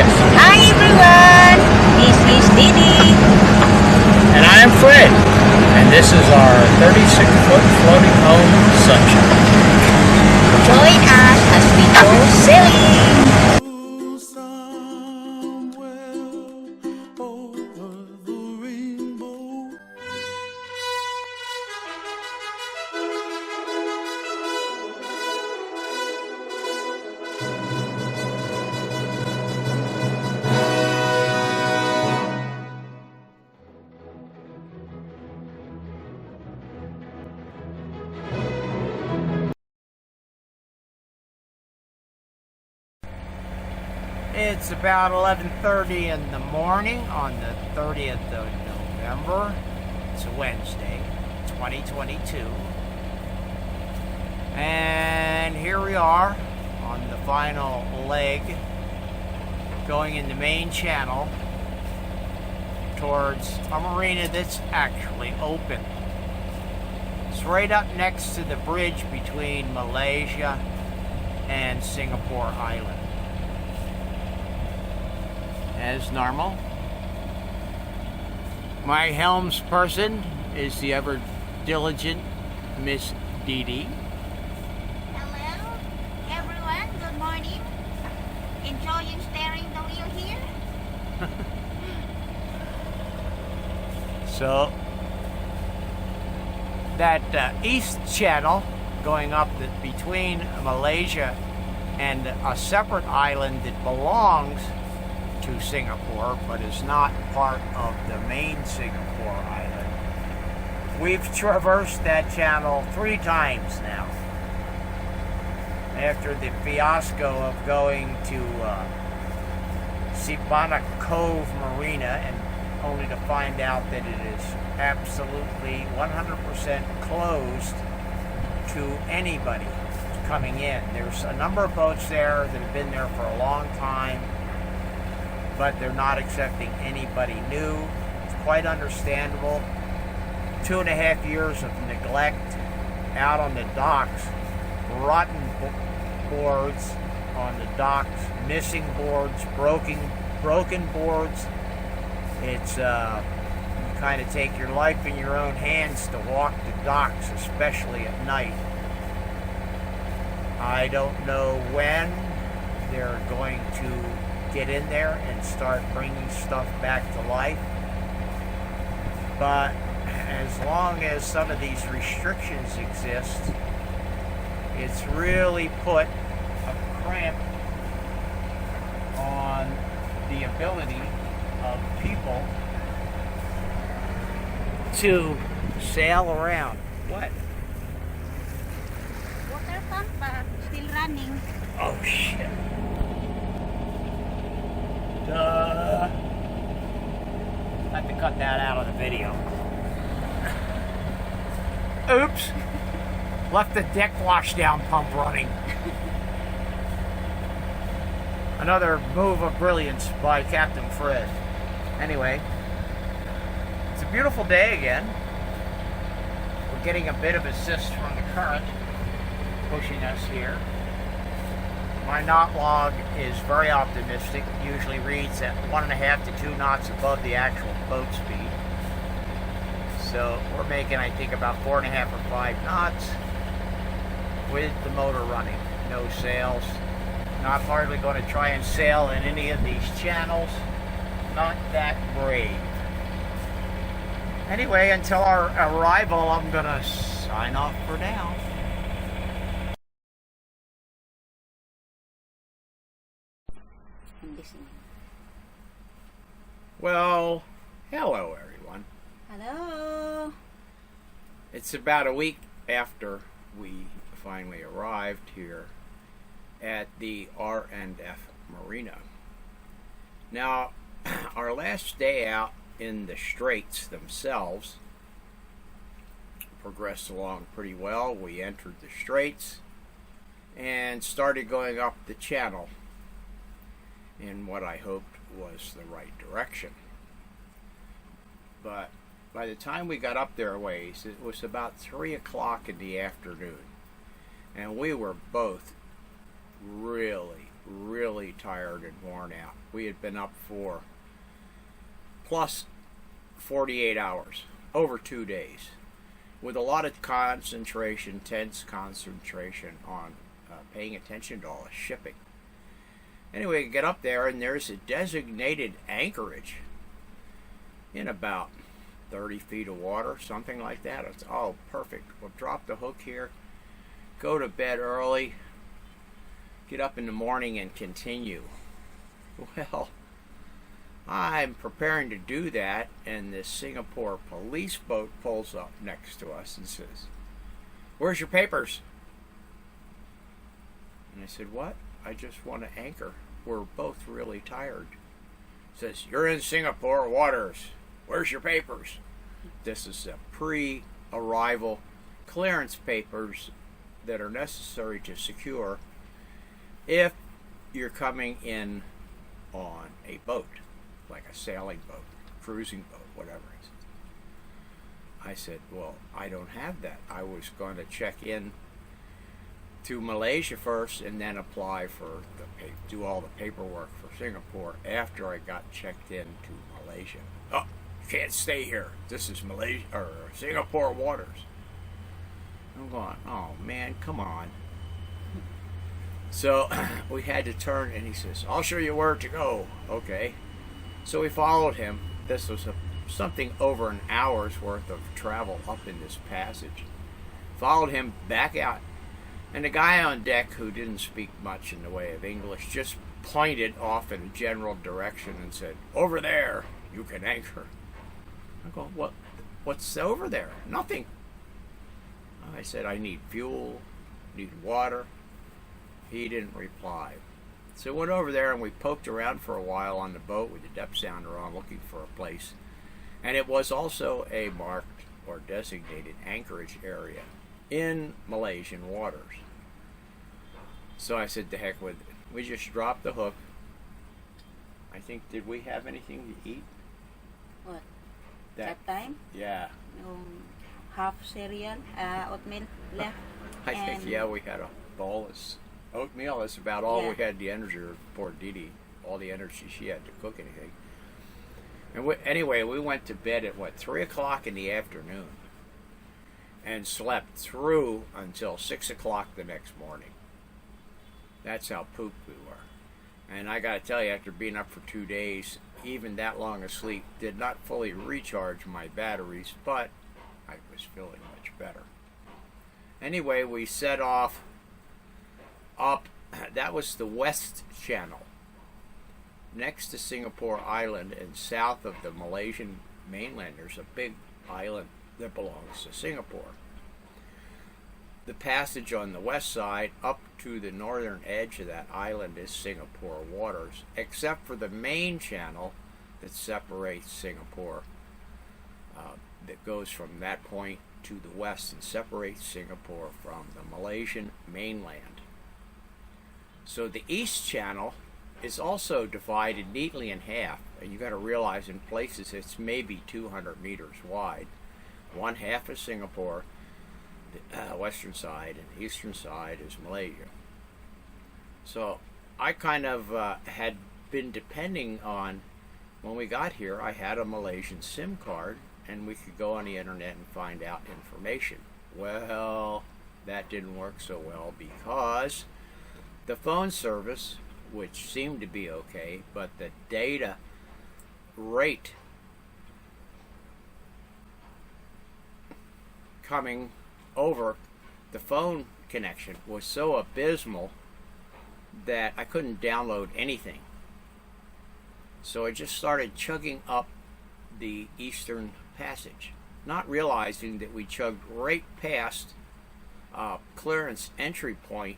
Yes. Hi everyone, this is Didi. And I am Fred. And this is our 36-foot floating home sunshine. Join us as we go sailing. It's about 11:30 in the morning on the 30th of November. It's a Wednesday, 2022. And here we are on the final leg going in the main channel towards a marina that's actually open. It's right up next to the bridge between Malaysia and Singapore Island. As normal, my helms person is the ever diligent Miss Didi. Hello everyone, good morning. Enjoying steering the wheel here? So that east channel going up between Malaysia and a separate island that belongs to Singapore, but is not part of the main Singapore island. We've traversed that channel 3 times now. After the fiasco of going to Sibana Cove Marina, and only to find out that it is absolutely 100% closed to anybody coming in. There's a number of boats there that have been there for a long time, but they're not accepting anybody new. It's quite understandable. 2.5 years of neglect out on the docks, rotten boards on the docks, missing boards, broken boards. It's you kind of take your life in your own hands to walk the docks, especially at night. I don't know when they're going to get in there and start bringing stuff back to life, but as long as some of these restrictions exist, it's really put a cramp on the ability of people to sail around. What? Water pump still running. Oh shit. I have to cut that out of the video. Oops. Left the deck washdown pump running. Another move of brilliance by Captain Fred. Anyway, it's a beautiful day again. We're getting a bit of assist from the current pushing us here. My knot log is very optimistic. It usually reads at 1.5 to 2 knots above the actual boat speed. So we're making, I think, about 4.5 or 5 knots with the motor running. No sails. Not hardly going to try and sail in any of these channels. Not that brave. Anyway, until our arrival, I'm going to sign off for now. Well, hello everyone. Hello. It's about a week after we finally arrived here at the R&F Marina. Now, our last day out in the straits themselves progressed along pretty well. We entered the straits and started going up the channel in what I hoped was the right direction. But by the time we got up there a ways, it was about 3 o'clock in the afternoon, and we were both really tired and worn out. We had been up for plus 48 hours, over 2 days, with a lot of concentration, tense concentration on paying attention to all the shipping. Anyway, get up there, and there's a designated anchorage in about 30 feet of water, something like that. It's all perfect. We'll drop the hook here, go to bed early, get up in the morning and continue. Well, I'm preparing to do that, and this Singapore police boat pulls up next to us and says, "Where's your papers?" And I said, "What? I just want to anchor. We're both really tired." Says, "You're in Singapore waters. Where's your papers?" This is the pre-arrival clearance papers that are necessary to secure if you're coming in on a boat, like a sailing boat, cruising boat, whatever it is. I said, "Well, I don't have that. I was going to check in to Malaysia first and then apply for do all the paperwork for Singapore after I got checked in to Malaysia." "Oh, you can't stay here. This is Malaysia or Singapore waters." I'm going, "Oh man, come on." So we had to turn, and he says, "I'll show you where to go." Okay. So we followed him. This was something over an hour's worth of travel up in this passage. Followed him back out. And the guy on deck, who didn't speak much in the way of English, just pointed off in a general direction and said, "Over there, you can anchor." I go, what's over there?" "Nothing." I said, "I need fuel, need water." He didn't reply. So we went over there and we poked around for a while on the boat with the depth sounder on, looking for a place. And it was also a marked or designated anchorage area in Malaysian waters. So I said, "To heck with it." We just dropped the hook. I think, did we have anything to eat? What? That time? Yeah. Half cereal, oatmeal left. I think, yeah, we had a bowl of oatmeal. That's about all we had the energy. Poor Dee Dee, all the energy she had to cook anything. And anyway, we went to bed at 3 o'clock in the afternoon and slept through until 6 o'clock the next morning. That's how pooped we were. And I got to tell you, after being up for 2 days, even that long of sleep did not fully recharge my batteries, but I was feeling much better. Anyway, we set off up. That was the West Channel, next to Singapore Island and south of the Malaysian mainland. There's a big island that belongs to Singapore. The passage on the west side up to the northern edge of that island is Singapore waters, except for the main channel that separates Singapore, that goes from that point to the west and separates Singapore from the Malaysian mainland. So the East Channel is also divided neatly in half, and you got to realize in places it's maybe 200 meters wide. One half is Singapore, the western side, and the eastern side is Malaysia. So I kind of had been depending on, when we got here, I had a Malaysian SIM card, and we could go on the internet and find out information. Well, that didn't work so well because the phone service, which seemed to be okay, but the data rate coming over the phone connection was so abysmal that I couldn't download anything. So I just started chugging up the Eastern Passage, not realizing that we chugged right past clearance entry point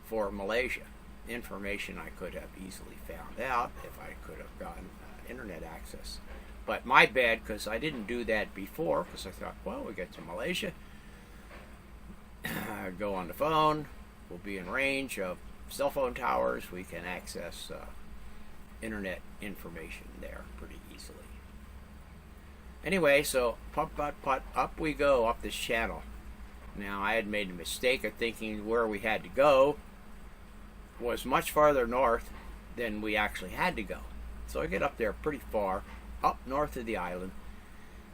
for Malaysia. Information I could have easily found out if I could have gotten internet access. But my bad, because I didn't do that before, because I thought, well, we get to Malaysia, go on the phone, we'll be in range of cell phone towers, we can access internet information there pretty easily. Anyway, so putt, up we go up this channel. Now, I had made a mistake of thinking where we had to go was much farther north then we actually had to go. So I get up there pretty far, up north of the island,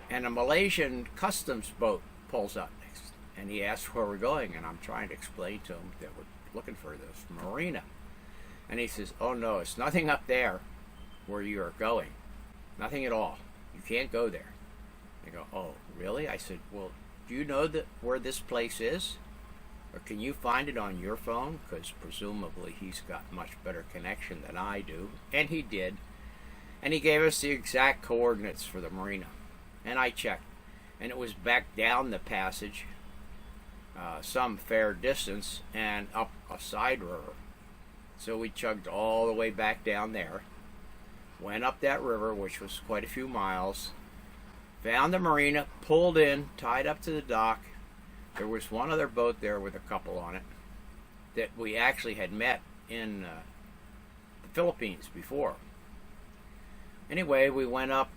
and a Malaysian customs boat pulls up next. And he asks where we're going, and I'm trying to explain to him that we're looking for this marina. And he says, oh no, it's nothing up there where you are going. Nothing at all. You can't go there. I go, oh, really? I said, well, do you know where this place is? Or can you find it on your phone? Because presumably he's got much better connection than I do. And he did. And he gave us the exact coordinates for the marina. And I checked. And it was back down the passage, some fair distance, and up a side river. So we chugged all the way back down there, went up that river, which was quite a few miles, found the marina, pulled in, tied up to the dock. There was one other boat there with a couple on it that we actually had met in the Philippines before. Anyway, we went up.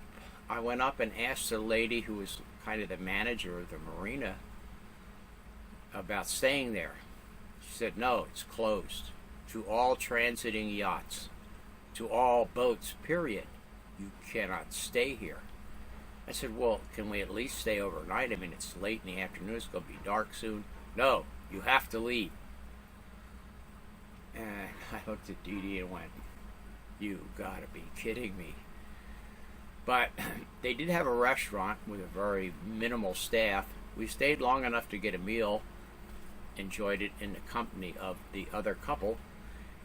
I went up and asked the lady who was kind of the manager of the marina about staying there. She said, no, it's closed to all transiting yachts, to all boats, period. You cannot stay here. I said, well, can we at least stay overnight? I mean, it's late in the afternoon. It's going to be dark soon. No, you have to leave. And I looked at Dee Dee and went, you gotta be kidding me. But they did have a restaurant with a very minimal staff. We stayed long enough to get a meal, enjoyed it in the company of the other couple,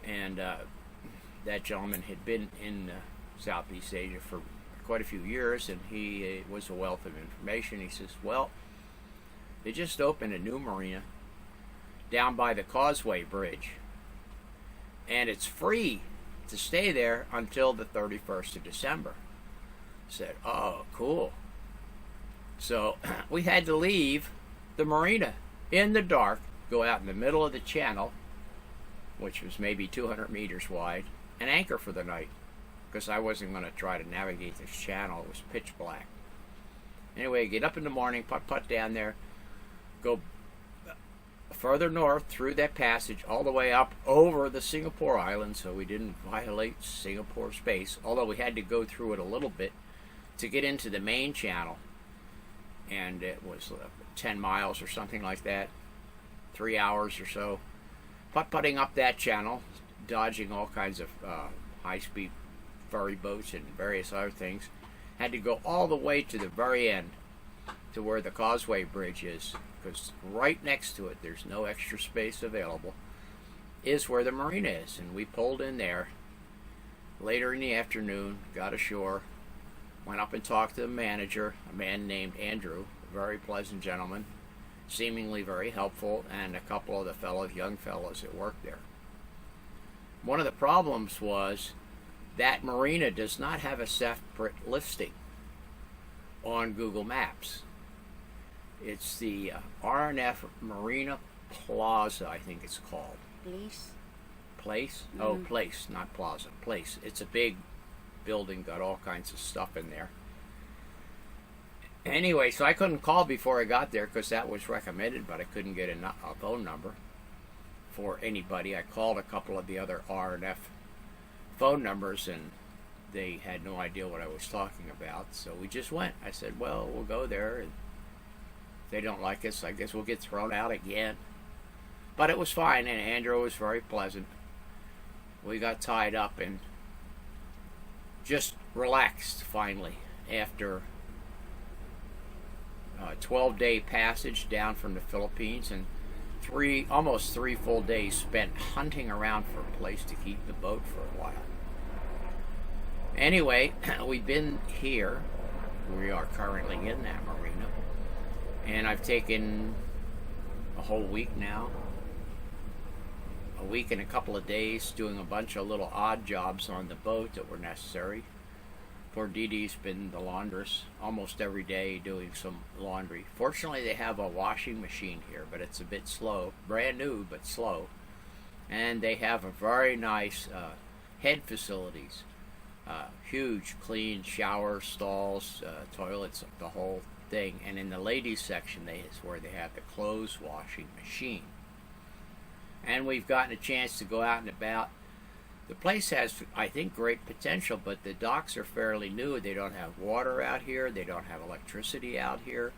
and that gentleman had been in Southeast Asia for quite a few years, and he was a wealth of information. He says, well, they just opened a new marina down by the Causeway Bridge, and it's free to stay there until the 31st of December. I said, oh, cool. So we had to leave the marina in the dark, go out in the middle of the channel, which was maybe 200 meters wide, and anchor for the night, because I wasn't going to try to navigate this channel. It was pitch black. Anyway, get up in the morning, putt down there, go further north through that passage all the way up over the Singapore Island, so we didn't violate Singapore space, although we had to go through it a little bit to get into the main channel, and it was 10 miles or something like that, 3 hours or so, putting up that channel, dodging all kinds of high-speed ferry boats and various other things. Had to go all the way to the very end, to where the Causeway Bridge is, because right next to it, there's no extra space available, is where the marina is. And we pulled in there later in the afternoon, got ashore, went up and talked to the manager, a man named Andrew, a very pleasant gentleman, seemingly very helpful, and a couple of the young fellows that worked there. One of the problems was that marina does not have a separate listing on Google Maps. It's the R&F Marina Plaza, I think it's called. Place? Mm-hmm. Oh, place, not plaza. Place. It's a big building, got all kinds of stuff in there. Anyway, so I couldn't call before I got there because that was recommended, but I couldn't get a phone number for anybody. I called a couple of the other R&F phone numbers, and they had no idea what I was talking about, so we just went. I said, well, we'll go there, and if they don't like us, I guess we'll get thrown out again. But it was fine, and Andrew was very pleasant. We got tied up and just relaxed finally after a 12-day passage down from the Philippines, and almost three full days spent hunting around for a place to keep the boat for a while. Anyway, we've been here. We are currently in that marina, and I've taken a whole week now, a week and a couple of days, doing a bunch of little odd jobs on the boat that were necessary. Poor Dee Dee's been the laundress almost every day doing some laundry. Fortunately, they have a washing machine here, but it's a bit slow. Brand new, but slow. And they have a very nice head facilities. Huge, clean shower stalls, toilets, the whole thing. And in the ladies section, is where they have the clothes washing machine. And we've gotten a chance to go out and about The place has, I think, great potential, but the docks are fairly new. They don't have water out here. They don't have electricity out here.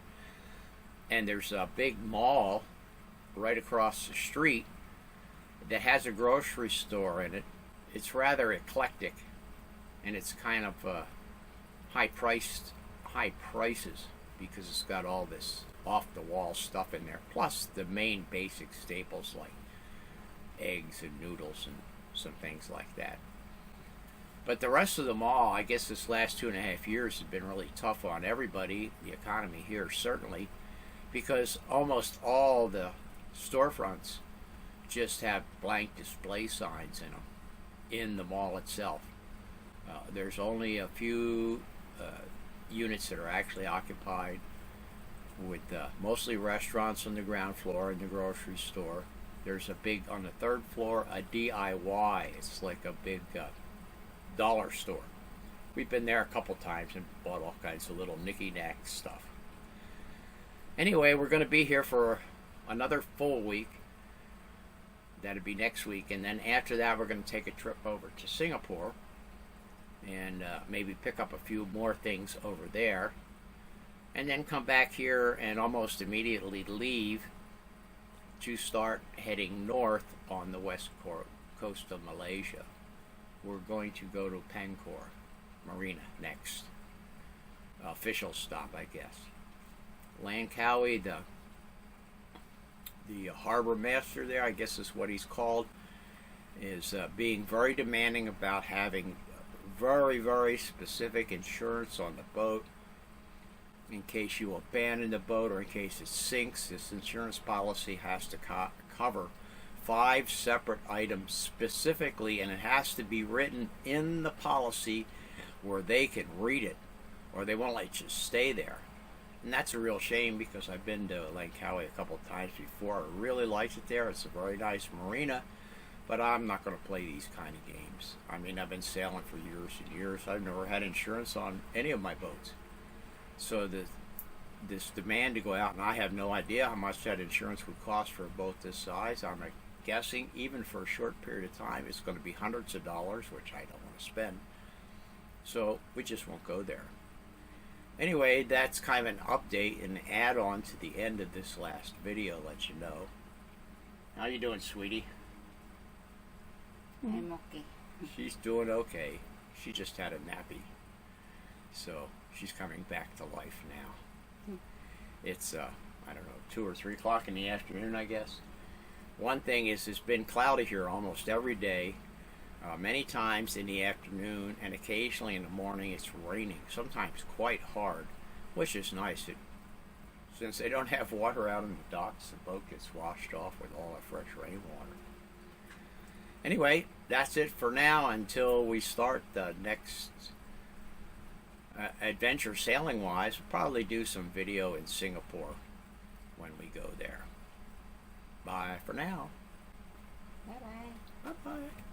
And there's a big mall right across the street that has a grocery store in it. It's rather eclectic, and it's kind of high prices because it's got all this off-the-wall stuff in there, plus the main basic staples like eggs and noodles and some things like that. But the rest of the mall, I guess this last 2.5 years has been really tough on everybody, the economy here certainly, because almost all the storefronts just have blank display signs in them in the mall itself. There's only a few units that are actually occupied, with mostly restaurants on the ground floor and the grocery store. There's a big, on the third floor, a DIY. It's like a big dollar store. We've been there a couple times and bought all kinds of little knicky-knack stuff. Anyway, we're going to be here for another full week. That'll be next week, and then after that we're going to take a trip over to Singapore and maybe pick up a few more things over there, and then come back here and almost immediately leave to start heading north on the west coast of Malaysia. We're going to go to Pangkor Marina next. Official stop, I guess. Langkawi, the harbor master there, I guess is what he's called, is being very demanding about having very, very specific insurance on the boat. In case you abandon the boat or in case it sinks, this insurance policy has to cover 5 separate items specifically, and it has to be written in the policy where they can read it, or they won't let you stay there. And that's a real shame, because I've been to Langkawi a couple of times before. I really liked it there. It's a very nice marina, but I'm not going to play these kind of games. I mean, I've been sailing for years and years. I've never had insurance on any of my boats. So this demand to go out, and I have no idea how much that insurance would cost for a boat this size. I'm guessing even for a short period of time it's going to be hundreds of dollars, which I don't want to spend. So we just won't go there. Anyway, that's kind of an update and add on to the end of this last video, let you know. How you doing, sweetie? I'm okay. She's doing okay. She just had a nappy. So she's coming back to life now. It's, I don't know, 2 or 3 o'clock in the afternoon, I guess. One thing is, it's been cloudy here almost every day. Many times in the afternoon, and occasionally in the morning it's raining, sometimes quite hard, which is nice. Since they don't have water out in the docks, the boat gets washed off with all the fresh rainwater. Anyway, that's it for now until we start the next adventure sailing wise. We'll probably do some video in Singapore when we go there. Bye for now. Bye-bye. Bye-bye.